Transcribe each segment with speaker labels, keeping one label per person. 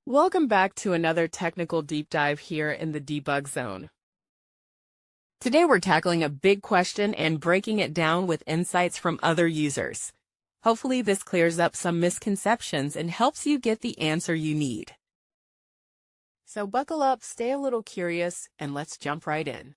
Speaker 1: Welcome back to another technical deep dive here in the debug zone. Today we're tackling a big question and breaking it down with insights from other users. Hopefully this clears up some misconceptions and helps you get the answer you need. So buckle up, stay a little curious, and let's jump right in.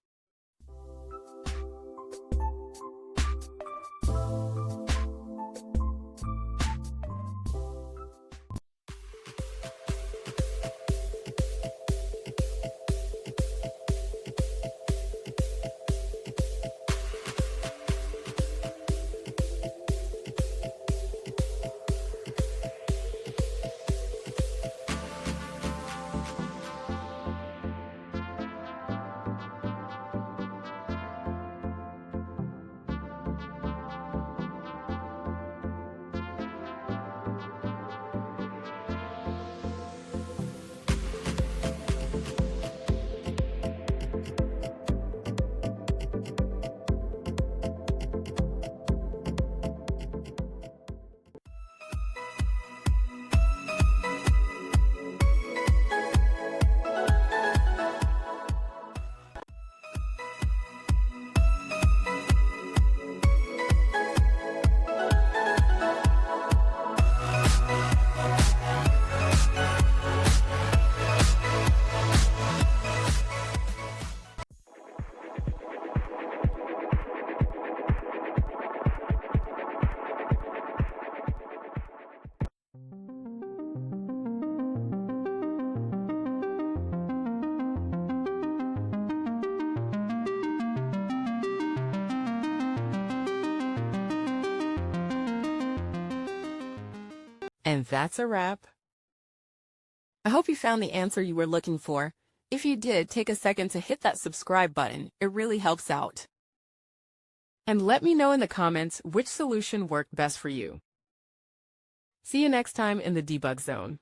Speaker 1: And that's a wrap. I hope you found the answer you were looking for. If you did, take a second to hit that subscribe button. It really helps out. And let me know in the comments which solution worked best for you. See you next time in the debug zone.